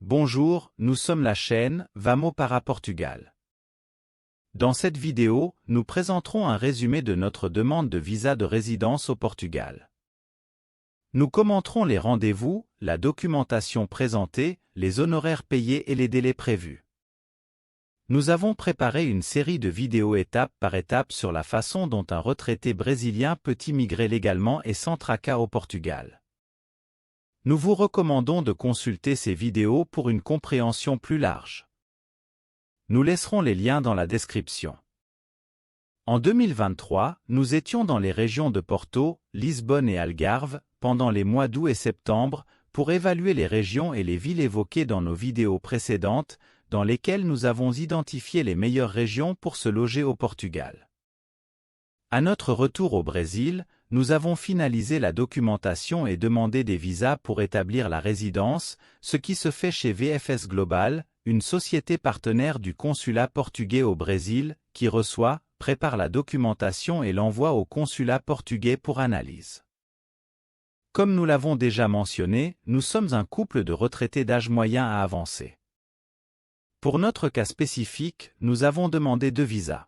Bonjour, nous sommes la chaîne Vamos para Portugal. Dans cette vidéo, nous présenterons un résumé de notre demande de visa de résidence au Portugal. Nous commenterons les rendez-vous, la documentation présentée, les honoraires payés et les délais prévus. Nous avons préparé une série de vidéos étape par étape sur la façon dont un retraité brésilien peut immigrer légalement et sans tracas au Portugal. Nous vous recommandons de consulter ces vidéos pour une compréhension plus large. Nous laisserons les liens dans la description. En 2023, nous étions dans les régions de Porto, Lisbonne et Algarve, pendant les mois d'août et septembre, pour évaluer les régions et les villes évoquées dans nos vidéos précédentes, dans lesquelles nous avons identifié les meilleures régions pour se loger au Portugal. À notre retour au Brésil, nous avons finalisé la documentation et demandé des visas pour établir la résidence, ce qui se fait chez VFS Global, une société partenaire du consulat portugais au Brésil, qui reçoit, prépare la documentation et l'envoie au consulat portugais pour analyse. Comme nous l'avons déjà mentionné, nous sommes un couple de retraités d'âge moyen à avancer. Pour notre cas spécifique, nous avons demandé 2 visas.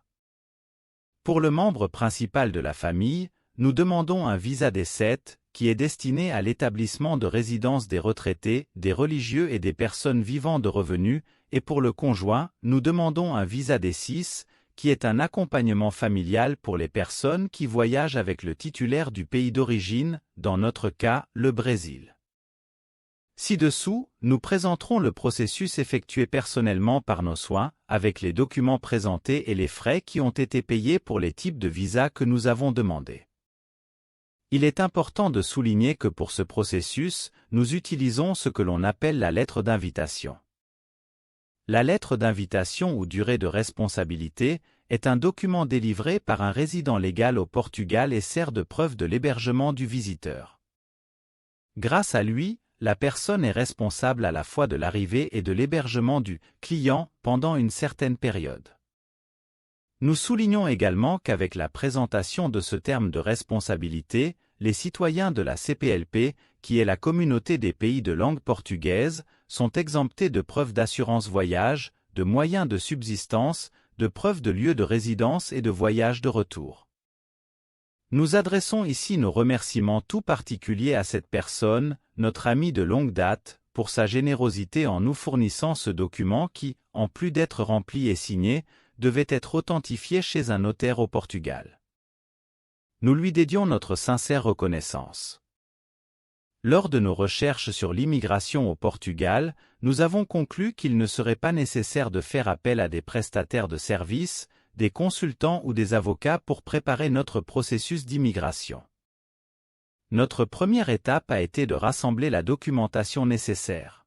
Pour le membre principal de la famille, nous demandons un visa D7, qui est destiné à l'établissement de résidence des retraités, des religieux et des personnes vivant de revenus, et pour le conjoint, nous demandons un visa D6, qui est un accompagnement familial pour les personnes qui voyagent avec le titulaire du pays d'origine, dans notre cas, le Brésil. Ci-dessous, nous présenterons le processus effectué personnellement par nos soins, avec les documents présentés et les frais qui ont été payés pour les types de visas que nous avons demandés. Il est important de souligner que pour ce processus, nous utilisons ce que l'on appelle la lettre d'invitation. La lettre d'invitation ou durée de responsabilité est un document délivré par un résident légal au Portugal et sert de preuve de l'hébergement du visiteur. Grâce à lui, la personne est responsable à la fois de l'arrivée et de l'hébergement du client pendant une certaine période. Nous soulignons également qu'avec la présentation de ce terme de responsabilité, les citoyens de la CPLP, qui est la communauté des pays de langue portugaise, sont exemptés de preuves d'assurance voyage, de moyens de subsistance, de preuves de lieu de résidence et de voyage de retour. Nous adressons ici nos remerciements tout particuliers à cette personne, notre ami de longue date, pour sa générosité en nous fournissant ce document qui, en plus d'être rempli et signé, devait être authentifié chez un notaire au Portugal. Nous lui dédions notre sincère reconnaissance. Lors de nos recherches sur l'immigration au Portugal, nous avons conclu qu'il ne serait pas nécessaire de faire appel à des prestataires de services, des consultants ou des avocats pour préparer notre processus d'immigration. Notre première étape a été de rassembler la documentation nécessaire.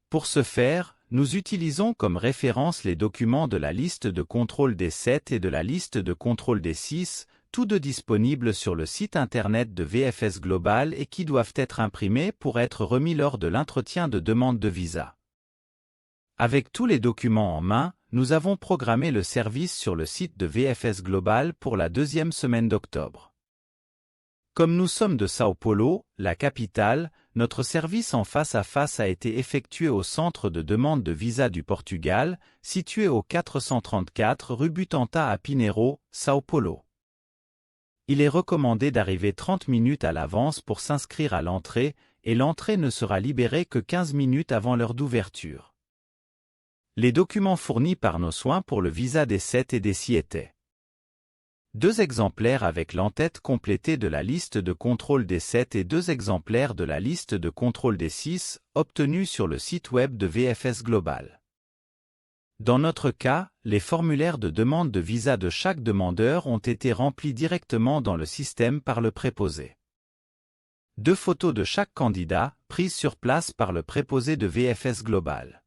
Pour ce faire, nous utilisons comme référence les documents de la liste de contrôle des 7 et de la liste de contrôle des 6, tous deux disponibles sur le site internet de VFS Global et qui doivent être imprimés pour être remis lors de l'entretien de demande de visa. Avec tous les documents en main, nous avons programmé le service sur le site de VFS Global pour la 2e semaine d'octobre. Comme nous sommes de São Paulo, la capitale, notre service en face à face a été effectué au centre de demande de visa du Portugal, situé au 434 rue Butanta à Pinheiro, São Paulo. Il est recommandé d'arriver 30 minutes à l'avance pour s'inscrire à l'entrée, et l'entrée ne sera libérée que 15 minutes avant l'heure d'ouverture. Les documents fournis par nos soins pour le visa des 7 et des 6 étaient 2 exemplaires avec l'entête complétée de la liste de contrôle des 7 et 2 exemplaires de la liste de contrôle des 6, obtenus sur le site web de VFS Global. Dans notre cas, les formulaires de demande de visa de chaque demandeur ont été remplis directement dans le système par le préposé. 2 photos de chaque candidat, prises sur place par le préposé de VFS Global.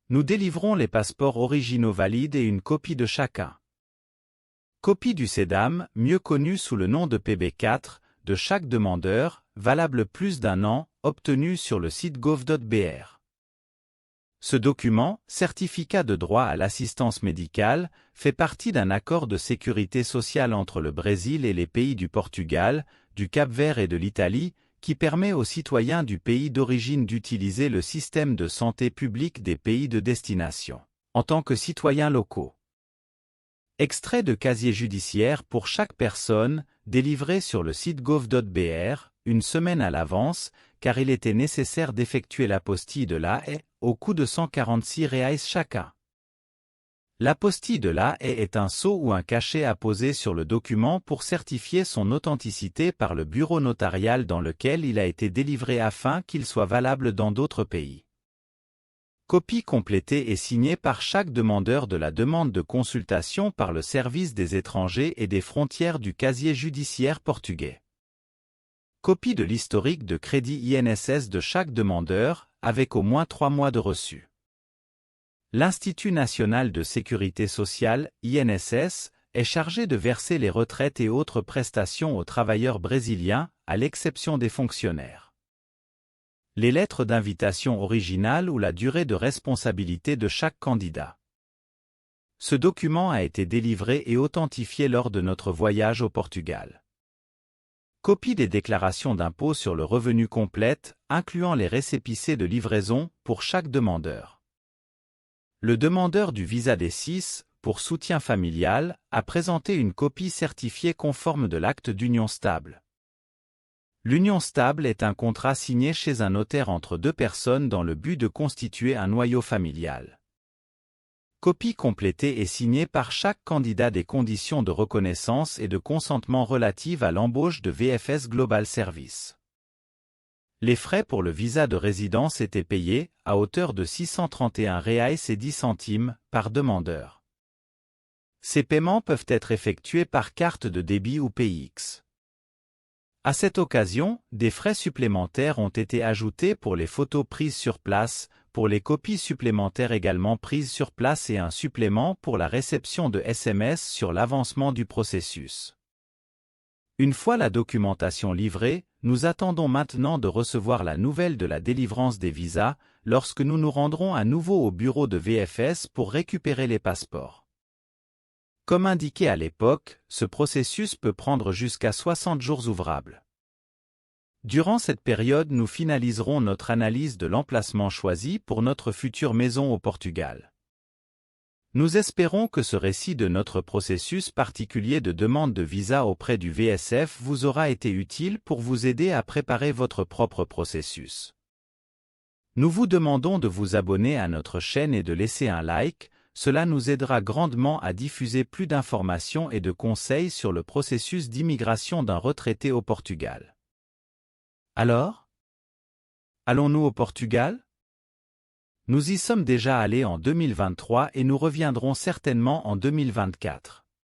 Nous délivrons les passeports originaux valides et une copie de chacun. Copie du CEDAM, mieux connu sous le nom de PB4, de chaque demandeur, valable plus d'1 an, obtenu sur le site gov.br. Ce document, certificat de droit à l'assistance médicale, fait partie d'un accord de sécurité sociale entre le Brésil et les pays du Portugal, du Cap-Vert et de l'Italie, qui permet aux citoyens du pays d'origine d'utiliser le système de santé publique des pays de destination, en tant que citoyens locaux. Extrait de casier judiciaire pour chaque personne, délivré sur le site gov.br, une semaine à l'avance, car il était nécessaire d'effectuer l'apostille de l'AE, au coût de 146 reais chacun. L'apostille de l'AE est un sceau ou un cachet apposé sur le document pour certifier son authenticité par le bureau notarial dans lequel il a été délivré afin qu'il soit valable dans d'autres pays. Copie complétée et signée par chaque demandeur de la demande de consultation par le service des étrangers et des frontières du casier judiciaire portugais. Copie de l'historique de crédit INSS de chaque demandeur, avec au moins 3 mois de reçu. L'Institut national de sécurité sociale, INSS, est chargé de verser les retraites et autres prestations aux travailleurs brésiliens, à l'exception des fonctionnaires. Les lettres d'invitation originales ou la durée de responsabilité de chaque candidat. Ce document a été délivré et authentifié lors de notre voyage au Portugal. Copie des déclarations d'impôt sur le revenu complètes, incluant les récépissés de livraison, pour chaque demandeur. Le demandeur du visa D6, pour soutien familial, a présenté une copie certifiée conforme de l'acte d'union stable. L'union stable est un contrat signé chez un notaire entre deux personnes dans le but de constituer un noyau familial. Copie complétée et signée par chaque candidat des conditions de reconnaissance et de consentement relatives à l'embauche de VFS Global Service. Les frais pour le visa de résidence étaient payés, à hauteur de 631 reais et 10 centimes, par demandeur. Ces paiements peuvent être effectués par carte de débit ou PX. À cette occasion, des frais supplémentaires ont été ajoutés pour les photos prises sur place, pour les copies supplémentaires également prises sur place et un supplément pour la réception de SMS sur l'avancement du processus. Une fois la documentation livrée, nous attendons maintenant de recevoir la nouvelle de la délivrance des visas, lorsque nous nous rendrons à nouveau au bureau de VFS pour récupérer les passeports. Comme indiqué à l'époque, ce processus peut prendre jusqu'à 60 jours ouvrables. Durant cette période, nous finaliserons notre analyse de l'emplacement choisi pour notre future maison au Portugal. Nous espérons que ce récit de notre processus particulier de demande de visa auprès du VSF vous aura été utile pour vous aider à préparer votre propre processus. Nous vous demandons de vous abonner à notre chaîne et de laisser un like, cela nous aidera grandement à diffuser plus d'informations et de conseils sur le processus d'immigration d'un retraité au Portugal. Alors? Allons-nous au Portugal? Nous y sommes déjà allés en 2023 et nous reviendrons certainement en 2024.